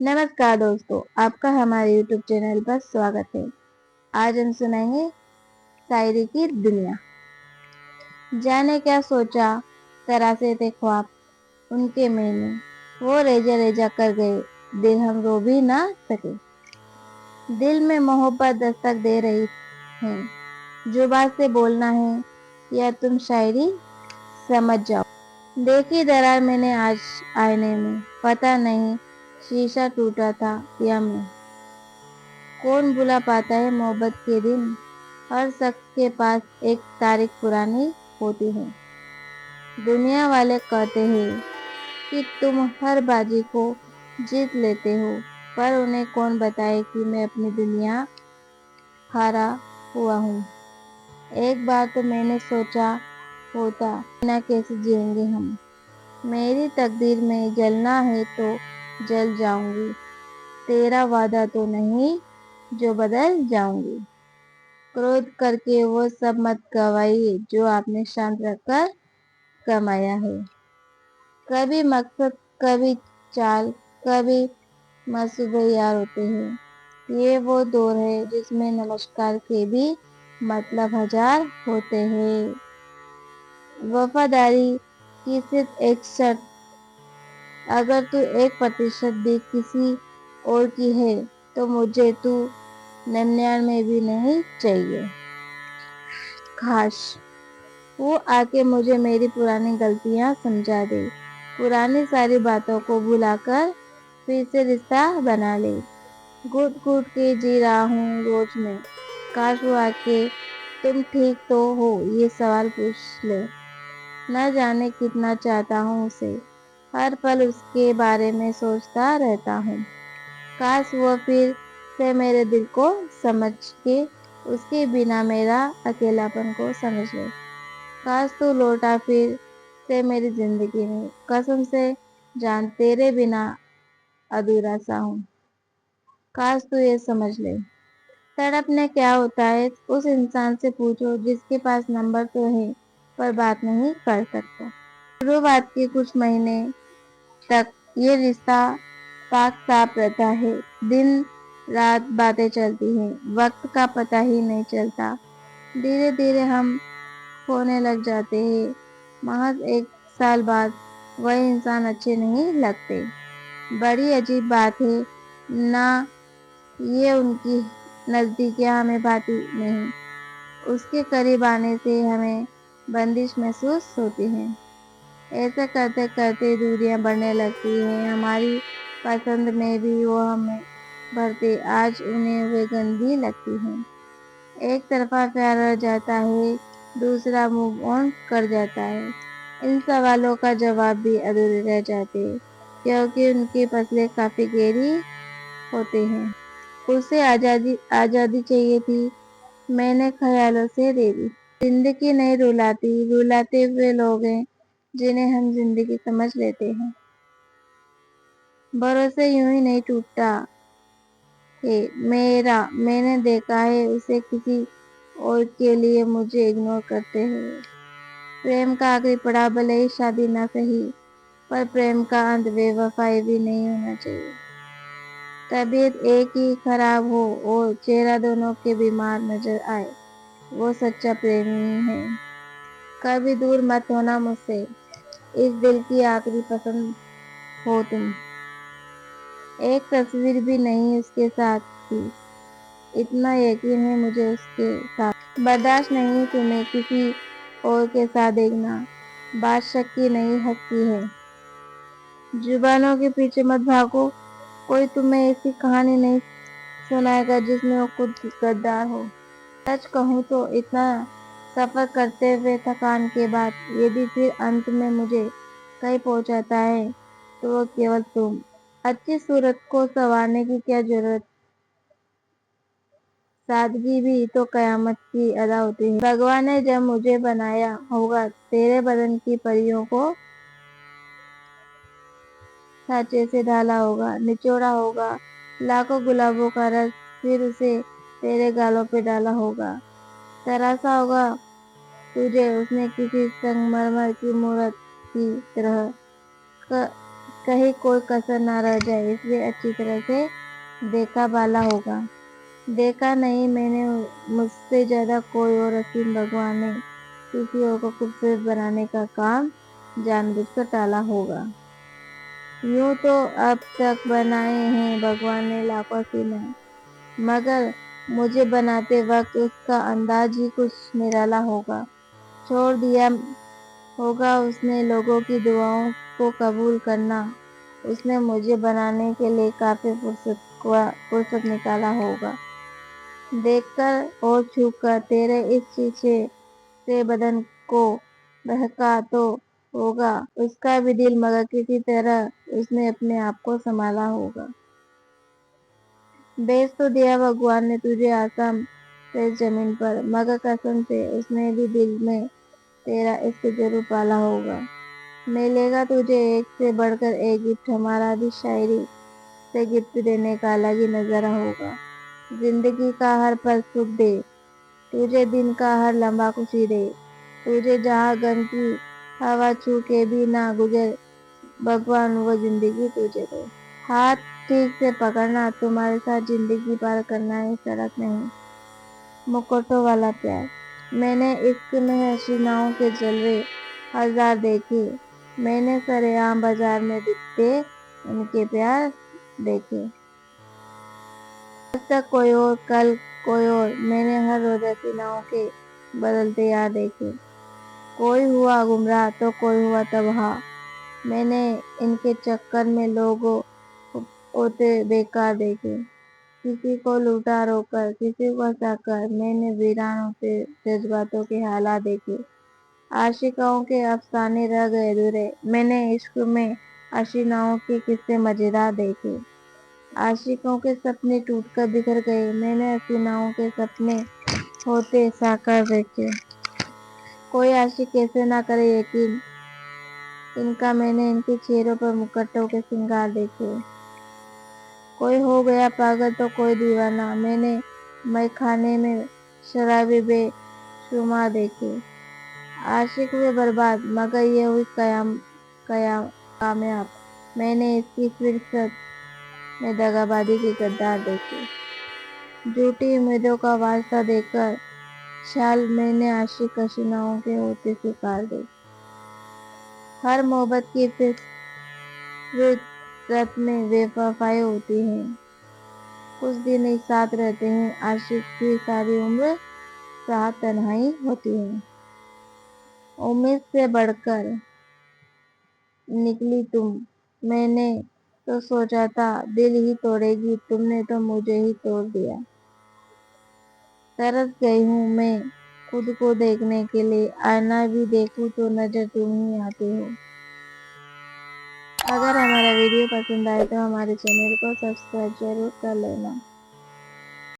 नमस्कार दोस्तों, आपका हमारे YouTube चैनल पर स्वागत है। आज हम सुनाएंगे शायरी की दुनिया। जाने क्या सोचा, तरासे थे ख्वाब उनके मैंने, वो रेजा रेजा कर गए, दिल हम रो भी ना सके। दिल में मोहब्बत दस्तक दे रही है, जुबान से बोलना है या तुम शायरी समझ जाओ। देखी दरार मैंने आज आईने में, पता नहीं शीशा टूटा था या मैं। कौन भुला पाता है मोहब्बत के दिन, हर शख्स के पास एक तारीख पुरानी होती है। दुनिया वाले कहते हैं कि तुम हर बाजी को जीत लेते हो, पर उन्हें कौन बताए कि मैं अपनी दुनिया हारा हुआ हूँ। एक बार तो मैंने सोचा होता ना कैसे जिएंगे हम। मेरी तकदीर में जलना है तो जल जाऊंगी, तेरा वादा तो नहीं जो बदल जाऊंगी। क्रोध करके वो सब मत गवाइए जो आपने शांत रखकर कमाया है। कभी मकसद, कभी चाल, कभी मंसूबे यार होते हैं। ये वो दौर है जिसमें नमस्कार के भी मतलब हजार होते हैं। वफादारी की सिर्फ एक शर्त, अगर तू 1% भी किसी और की है तो मुझे तू 99 भी नहीं चाहिए। काश वो आके मुझे मेरी पुरानी गलतियां समझा दे, पुरानी सारी बातों को भुलाकर फिर से रिश्ता बना ले। घुट घुट के जी रहा हूँ रोज में, काश वो आके तुम ठीक तो हो ये सवाल पूछ ले। न जाने कितना चाहता हूँ उसे, हर पल उसके बारे में सोचता रहता हूँ। काश वो फिर से मेरे दिल को समझ के उसके बिना मेरा अकेलापन को समझ ले। काश तू लौटा फिर से मेरी जिंदगी में, कसम से जान तेरे बिना अधूरा सा हूँ। काश तू ये समझ ले। तड़पने क्या होता है उस इंसान से पूछो जिसके पास नंबर तो है पर बात नहीं कर सकता। शुरुआत के कुछ महीने तक ये रिश्ता पाक साफ रहता है। दिन रात बातें चलती हैं, वक्त का पता ही नहीं चलता। धीरे धीरे हम होने लग जाते हैं। महज 1 साल बाद वह इंसान अच्छे नहीं लगते। बड़ी अजीब बात है ना, ये उनकी नजदीकियां हमें भाती नहीं, उसके करीब आने से हमें बंदिश महसूस होती है। ऐसा करते करते दूरियां बढ़ने लगती हैं, हमारी पसंद में भी वो हमें भरते, आज उन्हें वे गंदी लगती हैं। एक तरफा प्यार रह जाता है, दूसरा मूव ऑन कर जाता है। इन सवालों का जवाब भी अधूरे रह जाते हैं, क्योंकि उनकी फसलें काफी गहरी होते हैं। उसे आजादी आजादी चाहिए थी, मैंने ख्यालों से दे दी। जिंदगी नहीं रुलाती, रुलाते हुए लोग हैं जिन्हें हम जिंदगी समझ लेते हैं। भरोसे यूं ही नहीं टूटता है मेरा, मैंने देखा है उसे किसी और के लिए मुझे इग्नोर करते हुए। प्रेम का आखिरी पड़ाव भले ही शादी ना सही, पर प्रेम का अंत बेवफाई भी नहीं होना चाहिए। तबीयत एक ही खराब हो और चेहरा दोनों के बीमार नजर आए, वो सच्चा प्रेमी है। कभी दूर मत होना मुझसे, इस दिल की आखिरी पसंद हो तुम। एक तस्वीर भी नहीं उसके साथ थी, इतना यकीन है मुझे उसके साथ। बर्दाश्त नहीं तुम्हें किसी और के साथ देखना, बात शक की नहीं हक की है। जुबानों के पीछे मत भागो, कोई तुम्हें ऐसी कहानी नहीं सुनाएगा जिसमें वो खुद गद्दार हो। सच कहूँ तो इतना सफर करते हुए थकान के बाद यदि फिर अंत में मुझे कहीं पहुंचाता है तो वो केवल तुम। अच्छी सूरत को संवारने की क्या जरूरत, सादगी भी तो कयामत की अदा होती है। भगवान ने जब मुझे बनाया होगा तेरे बदन की परियों को सांचे से ढाला होगा, निचोड़ा होगा लाखों गुलाबों का रस, फिर उसे तेरे गालों पे डाला होगा। तरासा होगा तुझे उसने किसी संगमरमर की मूरत की तरह, कहीं कोई कसर ना रह जाए, इसलिए अच्छी तरह से देखा भाला होगा। देखा नहीं मैंने, मुझसे ज्यादा कोई और हसीन भगवान ने किसी और को खूबसूरत बनाने का काम जानबूझकर टाला होगा। यूं तो अब तक बनाए हैं भगवान ने लाखों हसीने, मगर मुझे बनाते वक्त उसका अंदाज ही कुछ निराला होगा। छोड़ दिया होगा उसने लोगों की दुआओं को कबूल करना, उसने मुझे बनाने के लिए काफी फुर्सत निकाला होगा। देखकर और छूकर तेरे इस शीशे से बदन को बहका तो होगा उसका भी दिल, मगर किसी तरह उसने अपने आप को संभाला होगा। भेज तो दिया भगवान ने तुझे आसमान से जमीन पर, मगर कसम से उसने भी दिल में तेरा इश्क जरूर पाला होगा। मिलेगा तुझे एक से बढ़कर एक गिफ्ट, हमारा भी शायरी से गिफ्ट देने का अलग ही नजारा होगा। जिंदगी का हर पल सुख दे तुझे, दिन का हर लम्हा खुशी दे तुझे, जहाँ गम की हवा छू के भी ना गुजर भगवान वो जिंदगी तुझे दे। हाथ ठीक से पकड़ना, तुम्हारे साथ जिंदगी पार करना है, सड़क नहीं मुकुटों वाला प्यार। मैंने इश्क में हसीनाओं के जलवे हजार देखे, मैंने सरेआम बाजार में बिकते उनके प्यार देखे। आज तक कोई और, कल कोई और, मैंने हर रोज हसीनाओं के बदलते यार देखे। कोई हुआ गुमराह तो कोई हुआ तबाह, मैंने इनके चक्कर में लोगों होते बेकार देखे। किसी को लूटा रोकर, किसी को हंसाकर, मैंने वीरान होते जज्बातों के हालात देखे। आशिकों के अफसाने रह गए अधूरे, मैंने इश्क में हसीनाओं के किस्से मजेदार देखे। आशिकों के सपने टूटकर बिखर गए, मैंने हसीनाओं के सपने होते साकार देखे। कोई आशिक कैसे ना करे यकीन इनका, मैंने इनके चेहरों पर मुकुटों के श्रृंगार देखे। कोई हो गया पागल तो कोई दीवाना, मैंने मैखाने में शराबी बेशुमार देखे। आशिक हुए बर्बाद मगर ये हुई कामयाब, मैंने इसकी फिरसत में दगाबाजी के गद्दार देखे। झूठी उम्मीदों का वास्ता देकर शाल, मैंने आशिक हसीनाओं के होते शिकार देखे। हर मोहब्बत की फितरत में बेवफाई होती है, कुछ दिन एक साथ रहते हैं आशिक की सारी उम्र साथ तन्हाई होती है। उम्मीद से बढ़कर निकली तुम, मैंने तो सोचा था दिल ही तोड़ेगी, तुमने तो मुझे ही तोड़ दिया। तरस गई हूँ मैं खुद को देखने के लिए, आईना भी देखूं तो नजर तुम ही आते हो। अगर हमारा वीडियो पसंद आए तो हमारे चैनल को सब्सक्राइब जरूर कर लेना।